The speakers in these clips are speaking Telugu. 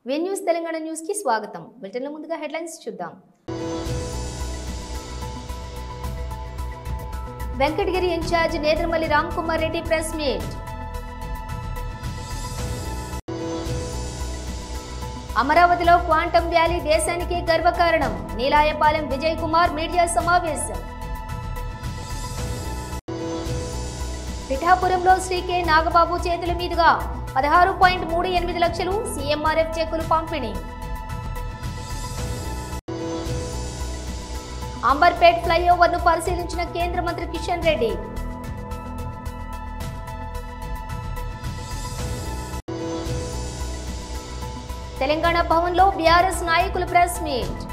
వి న్యూస్ తెలంగాణ న్యూస్ కి స్వాగతం. బులెటిన్లో ముందుగా హెడ్లైన్స్ చూద్దాం. Venkatagiri in charge Nedurumalli Ramkumar Reddy press meet. అమరావతిలో క్వాంటమ్ వ్యాలీ దేశానికి గర్వకారణం. నీలాయపాలెం విజయ్ కుమార్ మీడియా సమావేశం. పిఠాపురంలో శ్రీ కె నాగబాబు చేతుల మీదుగా 16.38 లక్షలు సీఎంఆర్ఎఫ్ చెక్కులు పంపిణీ. అంబర్పేట్ ఫ్లైఓవర్ను పరిశీలించిన కేంద్ర మంత్రి కిషన్ రెడ్డి. తెలంగాణ భవన్లో బీఆర్ఎస్ నాయకుల ప్రెస్ మీట్.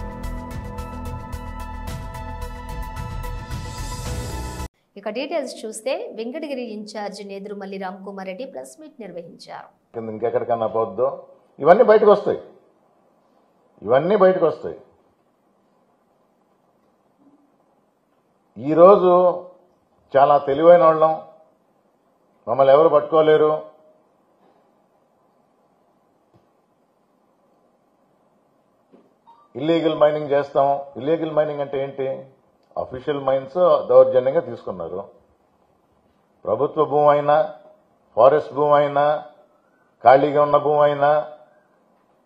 ఇక డీటెయిల్స్ చూస్తే Venkatagiri in charge Nedurumalli Ramkumar Reddy press meet నిర్వహించారు. ఇంకెక్కడికన్నా పోద్దో ఇవన్నీ బయటకు వస్తాయి. ఈరోజు చాలా తెలివైన వాళ్ళం, మమ్మల్ని ఎవరు పట్టుకోలేరు. ఇల్లీగల్ మైనింగ్ చేస్తాం. ఇల్లీగల్ మైనింగ్ అంటే ఏంటి? అఫీషియల్ మైన్స్ దౌర్జన్యంగా తీసుకున్నారు. ప్రభుత్వ భూమి అయినా, ఫారెస్ట్ భూమి అయినా, ఖాళీగా ఉన్న భూమి అయినా,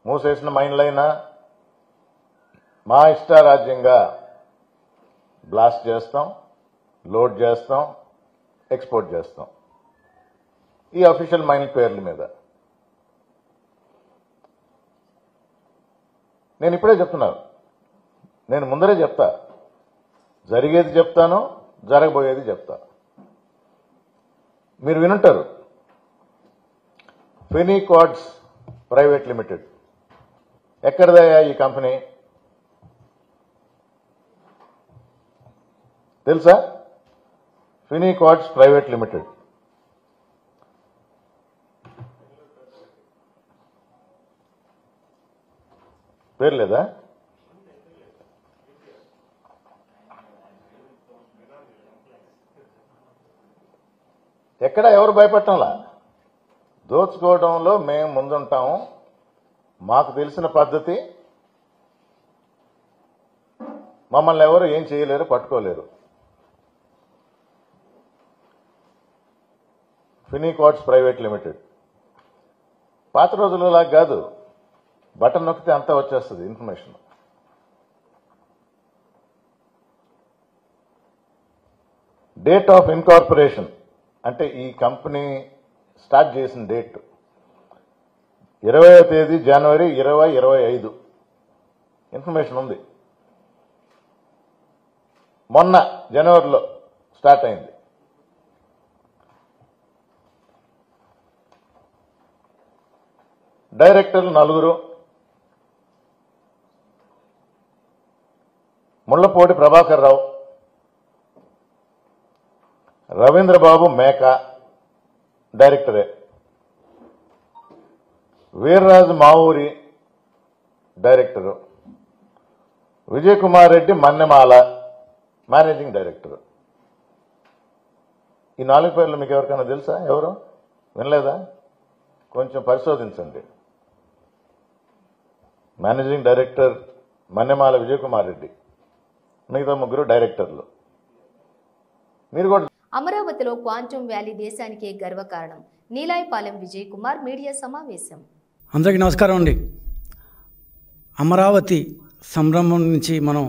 మూసేసిన మైన్లైనా మా ఇష్టారాజ్యంగా బ్లాస్ట్ చేస్తాం, లోడ్ చేస్తాం, ఎక్స్పోర్ట్ చేస్తాం ఈ అఫీషియల్ మైన్ పేర్ల మీద. నేను ఇప్పుడే చెప్తున్నాను, నేను ముందరే చెప్తా, జరిగేది చెప్తాను, జరగబోయేది చెప్తా. మీరు వినుంటారు, ఫినిక్వాడ్స్ ప్రైవేట్ లిమిటెడ్. ఎక్కడదయ్యా ఈ కంపెనీ? తెలుసా? ఫినిక్వాడ్స్ ప్రైవేట్ లిమిటెడ్. పేరు లేదా? ఎక్కడ ఎవరు భయపడటంలా? దోచుకోవడంలో మేము ముందుంటాము. మాకు తెలిసిన పద్ధతి. మమ్మల్ని ఎవరు ఏం చేయలేరు, పట్టుకోలేరు. ఫినిక్వాడ్స్ ప్రైవేట్ లిమిటెడ్ పాత రోజులలా కాదు, బటన్ నొక్కితే అంతా వచ్చేస్తుంది ఇన్ఫర్మేషన్. డేట్ ఆఫ్ ఇన్కార్పొరేషన్ అంటే ఈ కంపెనీ స్టార్ట్ చేసిన డేట్ 20వ తేదీ జనవరి 2025 ఇన్ఫర్మేషన్ ఉంది. మొన్న జనవరిలో స్టార్ట్ అయింది. డైరెక్టర్లు 4. ముళ్లపూడి ప్రభాకర్ రావు, రవీంద్రబాబు మేక డైరెక్టరే, Veerraju Mavuri director, Vijay Kumar Reddy Mannemala managing director. ఈ 4 పేర్లు మీకు ఎవరికైనా తెలుసా? ఎవరు వినలేదా? కొంచెం పరిశోధించండి. మేనేజింగ్ డైరెక్టర్ మన్నెమాల విజయ్ కుమార్ రెడ్డి, మిగతా 3 డైరెక్టర్లు. మీరు కూడా. అమరావతిలో క్వాంటమ్ వ్యాలీ దేశానికి గర్వకారణం. నీలాయపాలెం విజయ్ కుమార్ మీడియా సమావేశం. అందరికీ నమస్కారం అండి. అమరావతి సంరంభం నుంచి మనం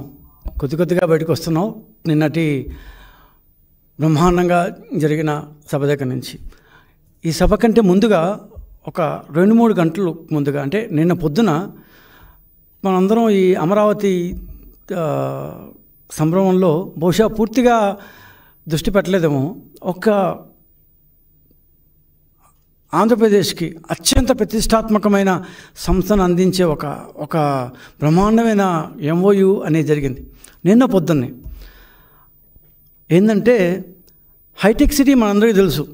కొద్దిగా బయటకు వస్తున్నాం. నిన్నటి బ్రహ్మాండంగా జరిగిన సభ దగ్గర నుంచి. ఈ సభ కంటే ముందుగా ఒక 2-3 గంటలు ముందుగా, అంటే నిన్న పొద్దున మనందరం ఈ అమరావతి సంభ్రమంలో బహుశా పూర్తిగా దృష్టి పెట్టలేదేమో. ఒక ఆంధ్రప్రదేశ్కి అత్యంత ప్రతిష్టాత్మకమైన సంస్థను అందించే ఒక బ్రహ్మాండమైన ఎంఓయు అనేది జరిగింది నిన్న పొద్దున్నే. ఏంటంటే హైటెక్ సిటీ మనందరికీ తెలుసు.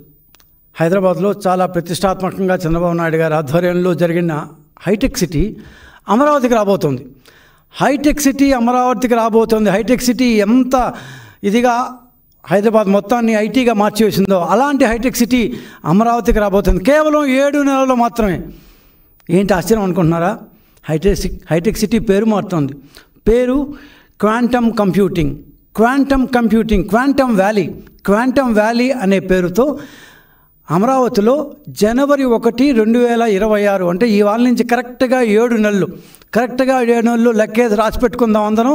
హైదరాబాద్లో చాలా ప్రతిష్టాత్మకంగా చంద్రబాబు నాయుడు గారి ఆధ్వర్యంలో జరిగిన హైటెక్ సిటీ అమరావతికి రాబోతుంది. హైటెక్ సిటీ అమరావతికి రాబోతుంది. హైటెక్ సిటీ ఎంత ఇదిగా హైదరాబాద్ మొత్తాన్ని ఐటీగా మార్చివేసిందో అలాంటి హైటెక్ సిటీ అమరావతికి రాబోతుంది. కేవలం 7 నెలల్లో మాత్రమే. ఏంటి ఆశ్చర్యం అనుకుంటున్నారా? హైటెక్ సిటీ పేరు మారుతోంది. పేరు క్వాంటమ్ కంప్యూటింగ్, క్వాంటమ్ వ్యాలీ అనే పేరుతో అమరావతిలో జనవరి 1, 2026 అంటే ఈ వాళ్ళ నుంచి కరెక్ట్గా 7 నెలలు లెక్కేసి రాసి పెట్టుకుందాం అందరం.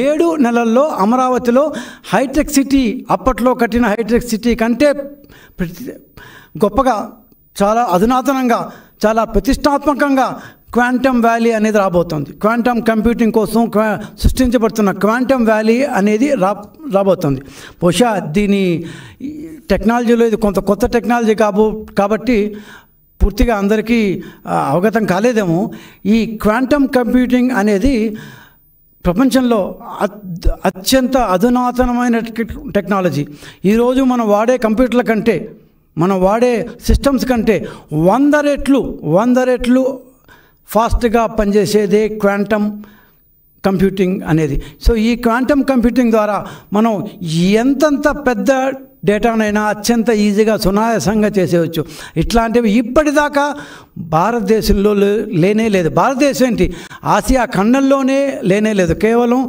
7 నెలల్లో అమరావతిలో హైటెక్ సిటీ, అప్పట్లో కట్టిన హైటెక్ సిటీ కంటే గొప్పగా, చాలా అధునాతనంగా, చాలా ప్రతిష్టాత్మకంగా క్వాంటమ్ వ్యాలీ అనేది రాబోతుంది. క్వాంటమ్ కంప్యూటింగ్ కోసం సృష్టించబడుతున్న క్వాంటమ్ వ్యాలీ అనేది రాబోతుంది. బహుశా దీని టెక్నాలజీలో ఇది కొంత కొత్త టెక్నాలజీ కాబట్టి పూర్తిగా అందరికీ అవగతం కాలేదేమో. ఈ క్వాంటమ్ కంప్యూటింగ్ అనేది ప్రపంచంలో అత్యంత అధునాతనమైన టెక్నాలజీ. ఈరోజు మనం వాడే కంప్యూటర్ల కంటే, మనం వాడే సిస్టమ్స్ కంటే 100 రెట్లు ఫాస్ట్గా పనిచేసేదే క్వాంటమ్ కంప్యూటింగ్ అనేది. సో ఈ క్వాంటమ్ కంప్యూటింగ్ ద్వారా మనం ఎంతంత పెద్ద డేటానైనా అత్యంత ఈజీగా సునాయాసంగా చేసేయచ్చు. ఇట్లాంటివి ఇప్పటిదాకా భారతదేశంలో లేనే లేదు. భారతదేశం ఏంటి, ఆసియా ఖండంలోనే లేనే లేదు. కేవలం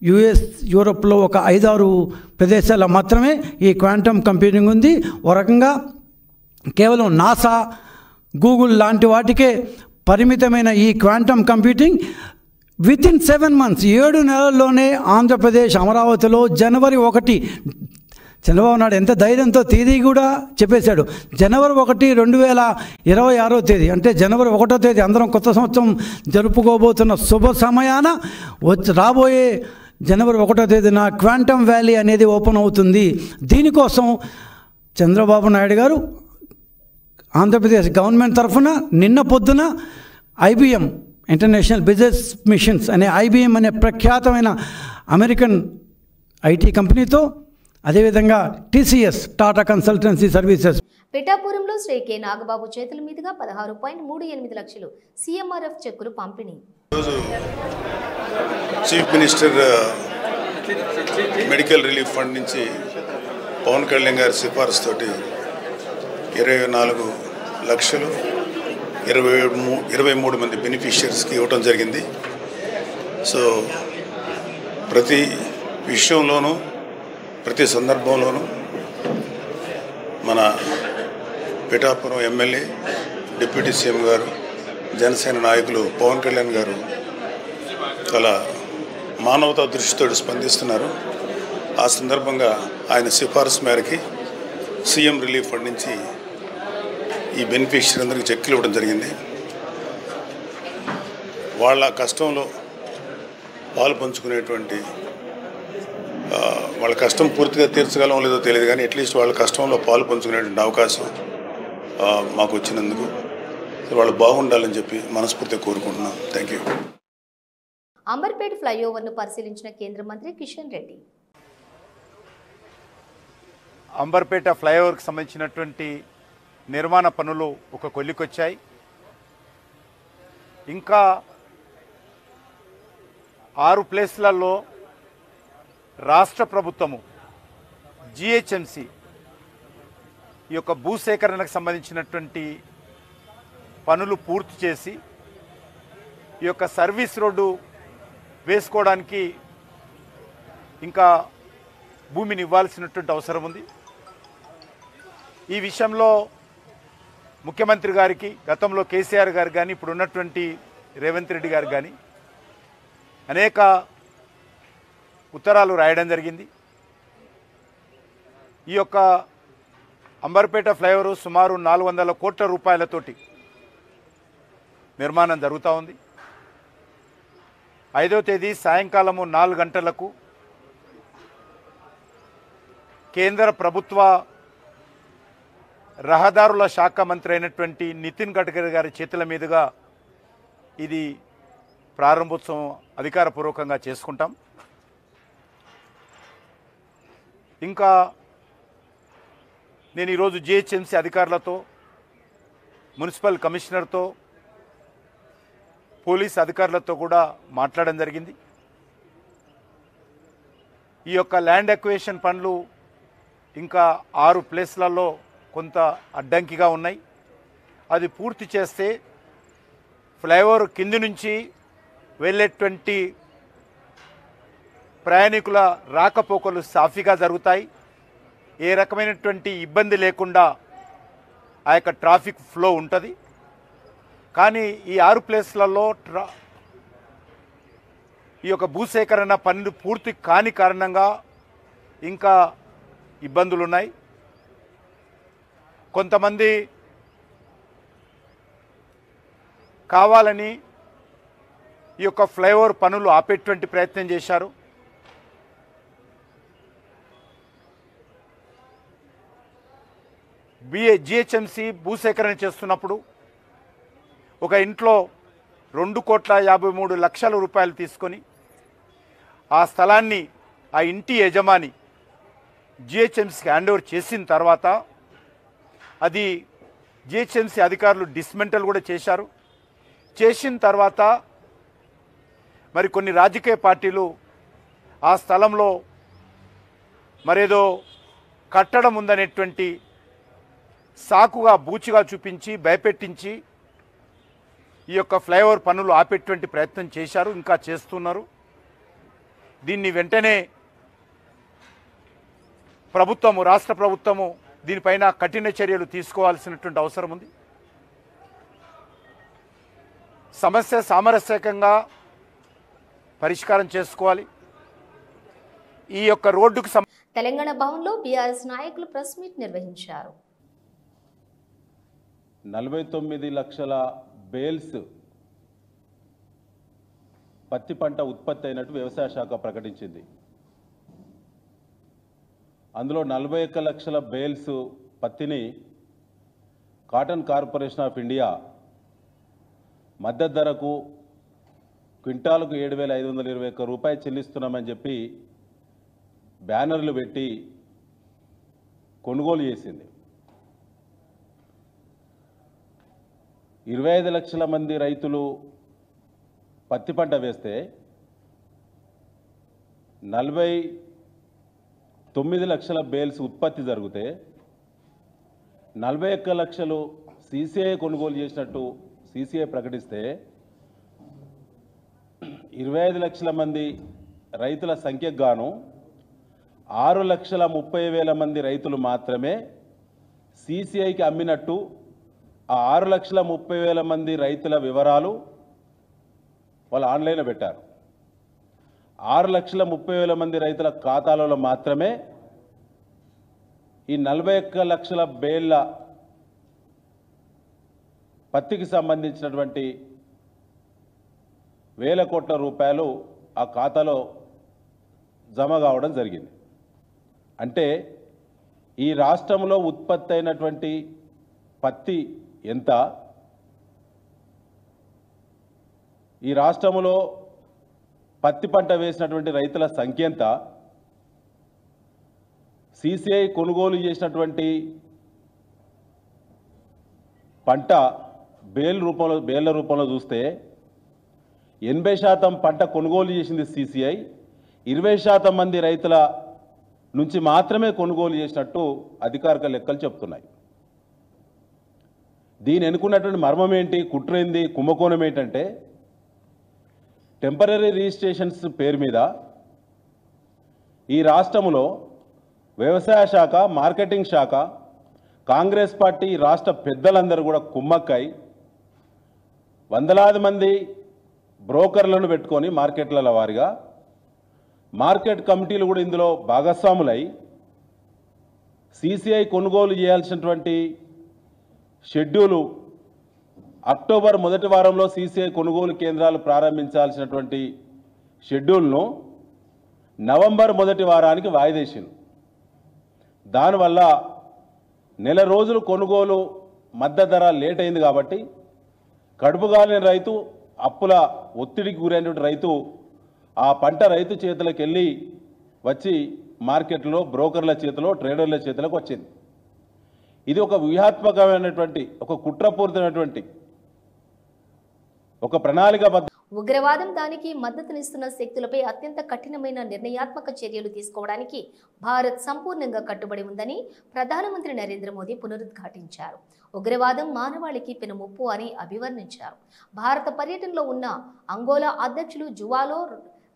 యుఎస్, యూరోప్లో ఒక 5-6 ప్రదేశాల్లో మాత్రమే ఈ క్వాంటమ్ కంప్యూటింగ్ ఉంది. ఒక రకంగా కేవలం నాసా, గూగుల్ లాంటి వాటికే పరిమితమైన ఈ క్వాంటమ్ కంప్యూటింగ్ వితిన్ 7 months 7 నెలల్లోనే ఆంధ్రప్రదేశ్ అమరావతిలో జనవరి 1, చంద్రబాబు నాయుడు ఎంత ధైర్యంతో తేదీ కూడా చెప్పేశాడు. జనవరి 1, 2026 అంటే జనవరి 1 అందరం కొత్త సంవత్సరం జరుపుకోబోతున్న శుభ సమయాన రాబోయే జనవరి 1 క్వాంటమ్ వ్యాలీ అనేది ఓపెన్ అవుతుంది. దీనికోసం చంద్రబాబు నాయుడు గారు ఆంధ్రప్రదేశ్ గవర్నమెంట్ తరఫున నిన్న పొద్దున IBM ఇంటర్నేషనల్ బిజినెస్ మిషన్స్ అనే IBM అనే ప్రఖ్యాతమైన అమెరికన్ IT కంపెనీతో, అదేవిధంగా TCS టాటా కన్సల్టెన్సీ సర్వీసెస్, పిఠాపురంలో శ్రీ కె నాగబాబు చేతుల మీదుగా 16.38 లక్షలు CMRF చెక్కులు పంపిణీ. Chief minister medical relief fund నుంచి పవన్ కళ్యాణ్ గారి సిఫారసు తోటి 24 లక్షలు 23 మంది బెనిఫిషియర్స్కి ఇవ్వటం జరిగింది. సో ప్రతి విషయంలోనూ, ప్రతి సందర్భంలోనూ మన పిఠాపురం ఎమ్మెల్యే, డిప్యూటీ సీఎం గారు, జనసేన నాయకులు పవన్ కళ్యాణ్ గారు చాలా మానవతా దృష్టితో స్పందిస్తున్నారు. ఆ సందర్భంగా ఆయన సిఫారసు మేరకి సీఎం రిలీఫ్ ఫండ్ నుంచి ఈ బెనిఫిషియరీ అందరికీ చెక్కులు ఇవ్వడం జరిగింది. వాళ్ళ కష్టంలో పాలు పంచుకునేటువంటి, వాళ్ళ కష్టం పూర్తిగా తీర్చగలం లేదో తెలియదు కానీ అట్లీస్ట్ వాళ్ళ కష్టంలో పాలు పంచుకునేటువంటి అవకాశం మాకు వచ్చినందుకు వాళ్ళు బాగుండాలని చెప్పి మనస్ఫూర్తిగా కోరుకుంటున్నాం. Thank you. అంబర్పేట ఫ్లైఓవర్ను పరిశీలించిన కేంద్ర మంత్రి కిషన్ రెడ్డి. అంబర్పేట ఫ్లైఓవర్కి సంబంధించినటువంటి నిర్మాణ పనులు ఒక కొలికొచ్చాయి. ఇంకా 6 ప్లేస్లలో రాష్ట్ర ప్రభుత్వము GHMC ఈ యొక్క భూసేకరణకు సంబంధించినటువంటి పనులు పూర్తి చేసి ఈ యొక్క సర్వీస్ రోడ్డు వేసుకోవడానికి ఇంకా భూమిని ఇవ్వాల్సినటువంటి అవసరం ఉంది. ఈ విషయంలో ముఖ్యమంత్రి గారికి, గతంలో కేసీఆర్ గారు కానీ, ఇప్పుడు ఉన్నటువంటి రేవంత్ రెడ్డి గారు కానీ అనేక ఉత్తరాలు రాయడం జరిగింది. ఈ యొక్క అంబర్పేట ఫ్లైఓవర్ సుమారు 400 కోట్ల రూపాయలతోటి నిర్మాణం జరుగుతూ ఉంది. 5వ తేదీ సాయంకాలము 4 గంటలకు కేంద్ర ప్రభుత్వ రహదారుల శాఖ మంత్రి అయినటువంటి నితిన్ గడ్కరీ గారి చేతుల మీదుగా ఇది ప్రారంభోత్సవం అధికారపూర్వకంగా చేసుకుంటాం. ఇంకా నేను ఈరోజు GHMC అధికారులతో, మున్సిపల్ కమిషనర్తో, పోలీస్ అధికారులతో కూడా మాట్లాడడం జరిగింది. ఈ యొక్క ల్యాండ్ అక్విజిషన్ పనులు ఇంకా 6 ప్లేస్లలో కొంత అడ్డంకిగా ఉన్నాయి. అది పూర్తి చేస్తే ఫ్లైఓవర్ కింది నుంచి వెళ్ళేటువంటి ప్రయాణికుల రాకపోకలు సాఫీగా జరుగుతాయి. ఏ రకమైనటువంటి ఇబ్బంది లేకుండా ఆ యొక్క ట్రాఫిక్ ఫ్లో ఉంటుంది. కానీ ఈ 6 ప్లేస్లలో ఈ యొక్క భూసేకరణ పనులు పూర్తి కాని కారణంగా ఇంకా ఇబ్బందులు ఉన్నాయి. కొంతమంది కావాలని ఈ యొక్క ఫ్లైఓవర్ పనులు ఆపేటువంటి ప్రయత్నం చేశారు. జిహెచ్ఎంసీ భూసేకరణ చేస్తున్నప్పుడు ఒక ఇంట్లో 2,53,00,000 రూపాయలు తీసుకొని ఆ స్థలాన్ని ఆ ఇంటి యజమాని జిహెచ్ఎంసీకి హ్యాండ్ ఓవర్ చేసిన తర్వాత అది జిహెచ్ఎంసీ అధికారులు డిస్మెంటల్ కూడా చేశారు. చేసిన తర్వాత మరి కొన్ని రాజకీయ పార్టీలు ఆ స్థలంలో మరేదో కట్టడం ఉందనేటువంటి సాకుగా బూచిగా చూపించి భయపెట్టించి ఈ యొక్క ఫ్లైఓవర్ పనులు ఆపేటువంటి ప్రయత్నం చేశారు, ఇంకా చేస్తున్నారు. దీన్ని వెంటనే ప్రభుత్వము, రాష్ట్ర ప్రభుత్వము దీనిపైన కఠిన చర్యలు తీసుకోవాల్సినటువంటి అవసరం ఉంది. సమస్య సామరస్యకంగా పరిష్కారం చేసుకోవాలి. ఈ యొక్క రోడ్డుకు తెలంగాణ భవన్లో బీఆర్ఎస్ నాయకులు ప్రెస్ మీట్ నిర్వహించారు. 49 లక్షల బేల్స్ పత్తి పంట ఉత్పత్తి అయినట్టు వ్యవసాయ శాఖ ప్రకటించింది. అందులో 41 లక్షల బేల్స్ పత్తిని కాటన్ కార్పొరేషన్ ఆఫ్ ఇండియా మద్దతు ధరకు క్వింటాలకు 7,521 రూపాయలు చెల్లిస్తున్నామని చెప్పి బ్యానర్లు పెట్టి కొనుగోలు చేసింది. 25 లక్షల మంది రైతులు పత్తి పంట వేస్తే 49 లక్షల బేల్స్ ఉత్పత్తి జరిగితే 41 లక్షలు సీసీఐ కొనుగోలు చేసినట్టు సీసీఐ ప్రకటిస్తే 25 లక్షల మంది రైతుల సంఖ్యకు గాను 6,30,000 మంది రైతులు మాత్రమే సీసీఐకి అమ్మినట్టు ఆ 6,30,000 మంది రైతుల వివరాలు వాళ్ళు ఆన్లైన్లో పెట్టారు. 6,30,000 మంది రైతుల ఖాతాలలో మాత్రమే ఈ 41 లక్షల బేళ్ల పత్తికి సంబంధించినటువంటి వేల కోట్ల రూపాయలు ఆ ఖాతాలో జమ కావడం జరిగింది. అంటే ఈ రాష్ట్రంలో ఉత్పత్తి అయినటువంటి పత్తి ఎంత, ఈ రాష్ట్రంలో పత్తి పంట వేసినటువంటి రైతుల సంఖ్య ఎంత, సీసీఐ కొనుగోలు చేసినటువంటి పంట బేళ్ల రూపంలో చూస్తే 80% పంట కొనుగోలు చేసింది సీసీఐ, 20% మంది రైతుల నుంచి మాత్రమే కొనుగోలు చేసినట్టు అధికారిక లెక్కలు చెప్తున్నాయి. దీని ఎన్నుకున్నటువంటి మర్మం ఏంటి, కుట్రేంది, కుంభకోణం ఏంటంటే టెంపరరీ రిజిస్ట్రేషన్స్ పేరు మీద ఈ రాష్ట్రంలో వ్యవసాయ శాఖ, మార్కెటింగ్ శాఖ, కాంగ్రెస్ పార్టీ రాష్ట్ర పెద్దలందరూ కూడా కుమ్మక్కై వందలాది మంది బ్రోకర్లను పెట్టుకొని మార్కెట్ల వారిగా మార్కెట్ కమిటీలు కూడా ఇందులో భాగస్వాములై సీసీఐ కొనుగోలు చేయాల్సినటువంటి షెడ్యూలు అక్టోబర్ మొదటి వారంలో సీసీఐ కొనుగోలు కేంద్రాలు ప్రారంభించాల్సినటువంటి షెడ్యూల్ను నవంబర్ మొదటి వారానికి వాయిదేసింది. దానివల్ల నెల రోజులు కొనుగోలు మద్దతు ధర లేట్ అయింది కాబట్టి కడుపుగాలిన రైతు, అప్పుల ఒత్తిడికి గురైనటువంటి రైతు ఆ పంట రైతు చేతులకు వెళ్ళి వచ్చి మార్కెట్లో బ్రోకర్ల చేతిలో, ట్రేడర్ల చేతులకు వచ్చింది. ఇది ఒక వ్యూహాత్మకమైనటువంటి, ఒక కుట్రపూరితమైనటువంటి, ఒక ప్రణాళికాబద్ధ ఉగ్రవాదం దానికి మద్దతునిస్తున్న శక్తులపై అత్యంత కఠినమైన నిర్ణయాత్మక చర్యలు తీసుకోవడానికి భారత్ సంపూర్ణంగా కట్టుబడి ఉందని ప్రధానమంత్రి నరేంద్ర మోదీ పునరుద్ఘాటించారు. ఉగ్రవాదం మానవాళికి పెనుముప్పు అని అభివర్ణించారు. భారత పర్యటనలో ఉన్న అంగోలా అధ్యక్షులు జువాలో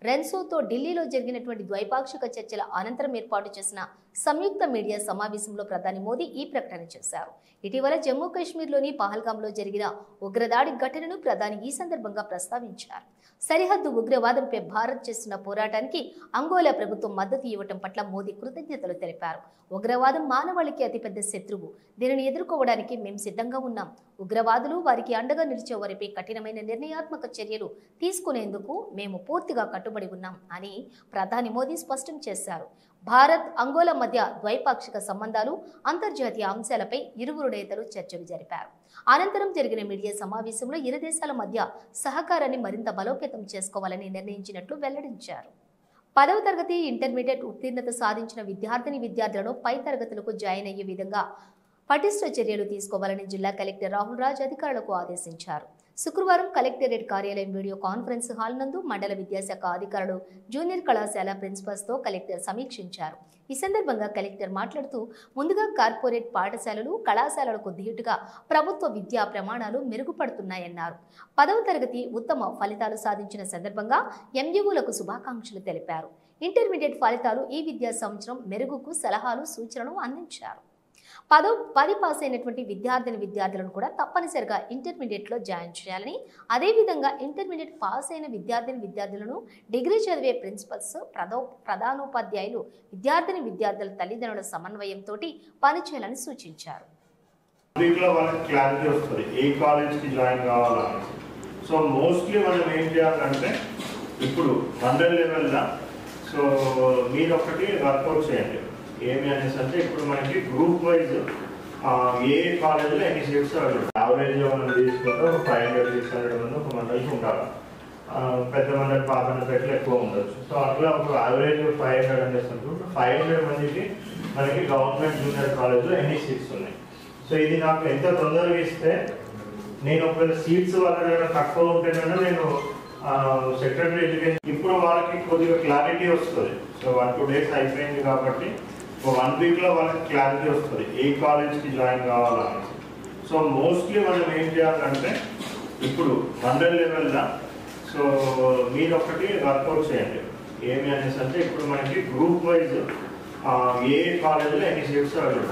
రెన్సోతో ఢిల్లీలో జరిగినటువంటి ద్వైపాక్షిక చర్చల అనంతరం ఏర్పాటు చేసిన సంయుక్త మీడియా సమావేశంలో ప్రధాని మోదీ ఈ ప్రకటన చేశారు. ఇటీవల జమ్మూ కాశ్మీర్లోని పహల్గాంలో జరిగిన ఉగ్రదాడి ఘటనను ప్రధాని ఈ సందర్భంగా ప్రస్తావించారు. సరిహద్దు ఉగ్రవాదంపై భారత్ చేస్తున్న పోరాటానికి అంగోలా ప్రభుత్వం మద్దతు ఇవ్వటం పట్ల మోదీ కృతజ్ఞతలు తెలిపారు. ఉగ్రవాదం మానవాళికి అతిపెద్ద శత్రువు. దీనిని ఎదుర్కోవడానికి మేము సిద్ధంగా ఉన్నాం. ఉగ్రవాదులు వారికి అండగా నిలిచే వారిపై కఠినమైన నిర్ణయాత్మక చర్యలు తీసుకునేందుకు మేము పూర్తిగా కట్టుబడి ఉన్నాం అని ప్రధాని మోదీ స్పష్టం చేశారు. భారత్ అంగోలా మధ్య ద్వైపాక్షిక సంబంధాలు, అంతర్జాతీయ అంశాలపై ఇరువురు నేతలు చర్చలు జరిపారు. అనంతరం జరిగిన మీడియా సమావేశంలో ఇరు దేశాల మధ్య సహకారాన్ని మరింత బలోపేతం చేసుకోవాలని నిర్ణయించినట్లు వెల్లడించారు. 10వ తరగతి ఇంటర్మీడియట్ ఉత్తీర్ణత సాధించిన విద్యార్థులను పై తరగతులకు జాయిన్ అయ్యే విధంగా పటిష్ట చర్యలు తీసుకోవాలని జిల్లా కలెక్టర్ రాహుల్ రాజ్ అధికారులకు ఆదేశించారు. శుక్రవారం కలెక్టరేట్ కార్యాలయం వీడియో కాన్ఫరెన్స్ హాల్ నందు మండల విద్యాశాఖ అధికారులు, జూనియర్ కళాశాల ప్రిన్సిపల్స్తో కలెక్టర్ సమీక్షించారు. ఈ సందర్భంగా కలెక్టర్ మాట్లాడుతూ, ముందుగా కార్పొరేట్ పాఠశాలలు, కళాశాలలకు ధీటుగా ప్రభుత్వ విద్యా ప్రమాణాలు మెరుగుపడుతున్నాయన్నారు. 10వ తరగతి ఉత్తమ ఫలితాలు సాధించిన సందర్భంగా ఎంఈఓలకు శుభాకాంక్షలు తెలిపారు. ఇంటర్మీడియట్ ఫలితాలు ఈ విద్యా సంవత్సరం మెరుగుకు సలహాలు, సూచనలు అందించారు. 10 పాస్ అయినటువంటి విద్యార్థులను కూడా తప్పనిసరిగా ఇంటర్మీడియట్లో జాయిన్ చేయాలని, అదేవిధంగా ఇంటర్మీడియట్ పాస్ అయిన విద్యార్థులను డిగ్రీ చదివే ప్రిన్సిపల్స్, ప్రధానోపాధ్యాయులు విద్యార్థుల తల్లిదండ్రుల సమన్వయంతో పనిచేయాలని సూచించారు. ఏ కాలేజ్కి జాయిన్ కావాలని. సో మోస్ట్లీ మనం ఏం చేయాలంటే ఇప్పుడు మండల్ లెవెల్లో సో మీరు ఒకటి వర్కౌట్ చేయండి. ఏమి అనేసి అంటే ఇప్పుడు మనకి గ్రూప్ వైజ్ ఏ కాలేజీలో ఎన్ని సీట్స్ యావరేజ్ మనం తీసుకుంటే ఒక 500-600 మంది ఒక మండలికి ఉండాలి. పెద్ద మండలి పాపనపేటలో ఎక్కువ ఉండొచ్చు. సో అట్లా ఒక యావరేజ్ 500 అనేసి అనుకుంటే 500 మందికి మనకి గవర్నమెంట్ జూనియర్ కాలేజ్లో ఎన్ని సీట్స్ ఉన్నాయి. సో ఇది నాకు ఎంత తొందరగా ఇస్తే నేను ఒకవేళ సీట్స్ వాళ్ళ తక్కువ ఉంటేనైనా నేను సెక్రటరీ ఎడ్యుకేషన్ ఇప్పుడు వాళ్ళకి కొద్దిగా క్లారిటీ వస్తుంది. సో 1-2 days అయిపోయింది కాబట్టి 1 weekలో వాళ్ళకి క్లారిటీ వస్తుంది ఏ కాలేజ్కి జాయిన్ కావాలని. సో మోస్ట్లీ మనం ఏం చేయాలంటే ఇప్పుడు మండల్ లెవెల్లో సో మీరు ఒకటి వర్కౌట్ చేయండి. ఏమి అనేసి అంటే ఇప్పుడు మనకి గ్రూప్ వైజ్ ఏ కాలేజీలో ఎన్ని సీట్స్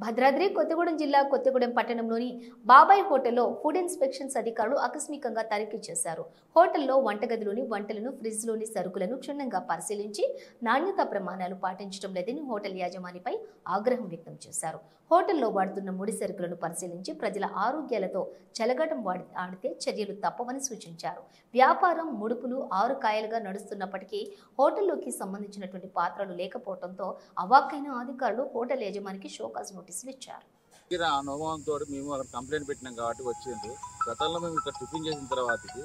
భద్రాద్రి కొత్తగూడెం జిల్లా కొత్తగూడెం పట్టణంలోని బాబాయ్ హోటల్లో ఫుడ్ ఇన్స్పెక్షన్స్ అధికారులు ఆకస్మికంగా తనిఖీ చేశారు. హోటల్లో వంటగదిలోని వంటలను, ఫ్రిడ్జ్లోని సరుకులను క్షుణ్ణంగా పరిశీలించి నాణ్యతా ప్రమాణాలు పాటించడం లేదని హోటల్ యాజమానిపై ఆగ్రహం వ్యక్తం చేశారు. హోటల్లో వాడుతున్న ముడి సరుకులను పరిశీలించి ప్రజల ఆరోగ్యాలతో చెలగాటం ఆడితే చర్యలు తప్పవని సూచించారు. వ్యాపారం ముడుపులు 6 కాయలుగా నడుస్తున్నప్పటికీ హోటల్లోకి సంబంధించినటువంటి పాత్రలు లేకపోవడంతో అవాక్కైన అధికారులు హోటల్ యజమానికి షోకాజ్ నోటీసులు ఇచ్చారు. అనుభవంతో మేము అక్కడ కంప్లైంట్ పెట్టినాం కాబట్టి వచ్చిండ్రు. గతంలో మేము ఇక్కడ టిఫిన్ చేసిన తర్వాతకి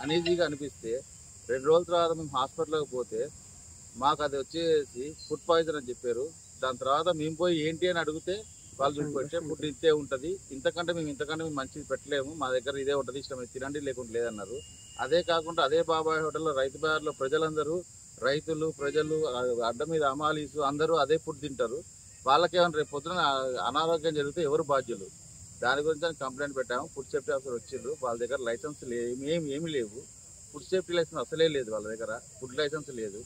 అనీజీగా అనిపిస్తే 2 రోజుల తర్వాత మేము హాస్పిటల్కి పోతే మాకు అది వచ్చేసి ఫుడ్ పాయిజన్ అని చెప్పారు. దాని తర్వాత మేము పోయి ఏంటి అని అడిగితే వాళ్ళు చూపెట్టే ఫుడ్ ఇంతే ఉంటుంది, ఇంతకంటే మేము మంచిది పెట్టలేము, మా దగ్గర ఇదే ఉంటుంది, ఇష్టం తినండి లేకుంటే లేదన్నారు. అదే కాకుండా అదే బాబాయ్ హోటల్లో రైతు బజార్లో ప్రజలందరూ రైతులు, ప్రజలు, అడ్డ మీద అమాలీసు అందరూ అదే ఫుడ్ తింటారు. వాళ్ళకేమైనా రేపు పొద్దున అనారోగ్యం జరిగితే ఎవరు బాధ్యులు? దాని గురించి కంప్లైంట్ పెట్టాము. ఫుడ్ సేఫ్టీ ఆఫీసర్ వచ్చిండ్రు. వాళ్ళ దగ్గర లైసెన్స్ ఏమీ లేవు. ఫుడ్ సేఫ్టీ లైసెన్స్ అసలే లేదు వాళ్ళ దగ్గర. ఫుడ్ లైసెన్స్ లేదు.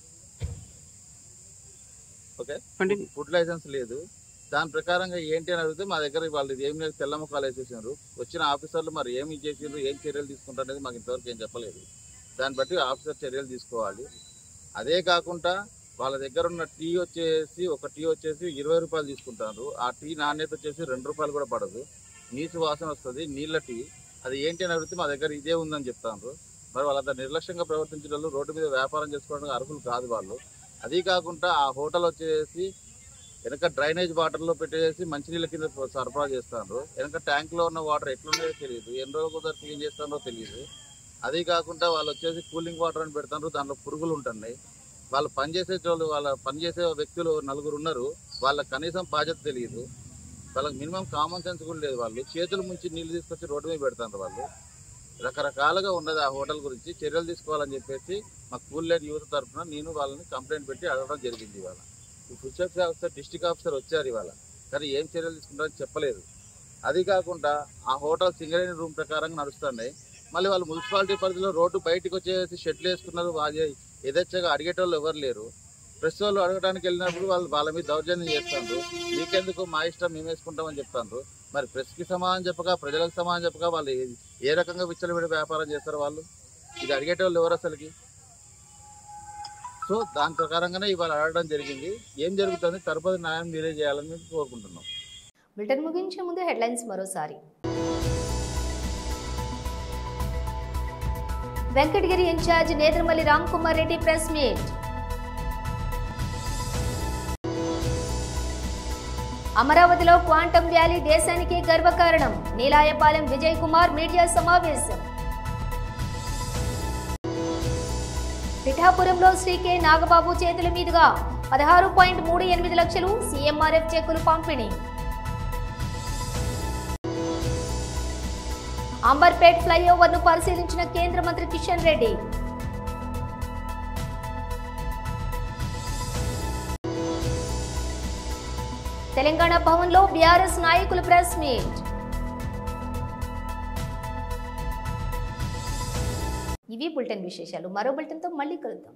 ఓకే, ఫుడ్ లైసెన్స్ లేదు. దాని ప్రకారంగా ఏంటి అని అడిగితే మా దగ్గర వాళ్ళు ఏం లేదు, తెల్ల ముఖాలు వేసేసారు. వచ్చిన ఆఫీసర్లు మరి ఏమి చేసిండ్రు, ఏం చర్యలు తీసుకుంటారు అనేది మాకు ఇంతవరకు ఏం చెప్పలేదు. దాన్ని బట్టి ఆఫీసర్ చర్యలు తీసుకోవాలి. అదే కాకుండా వాళ్ళ దగ్గర ఉన్న టీ వచ్చేసి ఒక టీ వచ్చేసి 20 రూపాయలు తీసుకుంటారు. ఆ టీ నాణ్యత వచ్చేసి 2 రూపాయలు కూడా పడదు. నీసు వాసన వస్తుంది, నీళ్ళ టీ. అది ఏంటి అని అడిగితే మా దగ్గర ఇదే ఉందని చెప్తారు. మరి వాళ్ళంతా నిర్లక్ష్యంగా ప్రవర్తించడం, రోడ్డు మీద వ్యాపారం చేసుకోవడానికి అర్హులు కాదు వాళ్ళు. అదీ కాకుండా ఆ హోటల్ వచ్చేసి వెనక డ్రైనేజ్ వాటర్లో పెట్టేసి మంచినీళ్ళ కింద సరఫరా చేస్తారు. వెనక ట్యాంక్లో ఉన్న వాటర్ ఎట్లున్నాయో తెలియదు, ఎన్ని రోజులు ఒకసారి క్లీన్ చేస్తారో తెలియదు. అదీ కాకుండా వాళ్ళు వచ్చేసి కూలింగ్ వాటర్ అని పెడతారు, దాంట్లో పురుగులు ఉంటున్నాయి. వాళ్ళు పనిచేసే వ్యక్తులు 4 ఉన్నారు. వాళ్ళకి కనీసం బాధ్యత తెలియదు. వాళ్ళకి మినిమం కామన్ సెన్స్ కూడా లేదు. వాళ్ళు చేతులు ముంచి నీళ్ళు తీసుకొచ్చి రోడ్డు మీద పెడతారు. వాళ్ళు రకరకాలుగా ఉన్నది ఆ హోటల్ గురించి చర్యలు తీసుకోవాలని చెప్పేసి మా స్కూల్ లేని యువత తరఫున నేను వాళ్ళని కంప్లైంట్ పెట్టి అడగడం జరిగింది. ఇవాళ food safety officer district officer వచ్చారు ఇవాళ, కానీ ఏం చర్యలు తీసుకుంటారని చెప్పలేదు. అది కాకుండా ఆ హోటల్ సింగరేణి రూమ్ ప్రకారంగా నడుస్తున్నాయి. మళ్ళీ వాళ్ళు మున్సిపాలిటీ పరిధిలో రోడ్డు బయటకు వచ్చేసి షెడ్లు వేసుకున్నారు. యథేచ్ఛగా అడిగేటోళ్ళు ఎవరు లేరు. ప్రెస్ వాళ్ళు అడగడానికి వెళ్ళినప్పుడు వాళ్ళ మీద దౌర్జన్యం చేస్తారు. మీకెందుకు, మా ఇష్టం మేము వేసుకుంటామని చెప్తారు. మరి ప్రెస్కి సమాధానం చెప్పక, ప్రజలకు సమాధానం చెప్పక వాళ్ళు ఏ రకంగా విచ్చలవిడి వ్యాపారం చేస్తారు వాళ్ళు? ఇది అడిగేటోళ్ళు ఎవరు అసలుకి? సో దాని ప్రకారంగానే ఇవాళ అడగడం జరిగింది. ఏం జరుగుతుంది, తరపున న్యాయం మీరే చేయాలని మేము కోరుకుంటున్నాం. బులెటిన్ ముగించే ముందు హెడ్లైన్స్ మరోసారి. Venkatagiri incharge నేత్రమల్లి Ram Kumar Reddy press meet. అమరావతిలో క్వాంటమ్ వ్యాలీ దేశానికి గర్వకారణం. నీలాయపాలెం విజయ్ కుమార్ మీడియా సమావేశం. పిఠాపురంలో శ్రీ కె నాగబాబు చేతుల మీదుగా 16.38 లక్షలు సీఎంఆర్ఎఫ్ చెక్కులు పంపిణీ. అంబర్పేట్ ఫ్లైఓవర్ను పరిశీలించిన కేంద్ర మంత్రి కిషన్ రెడ్డి. తెలంగాణ భవన్లో బీఆర్ఎస్ నాయకుల ప్రెస్ మీట్. ఇవి బులెటిన్ విశేషాలు. మరో బులెటిన్తో మళ్ళీ కలుద్దాం.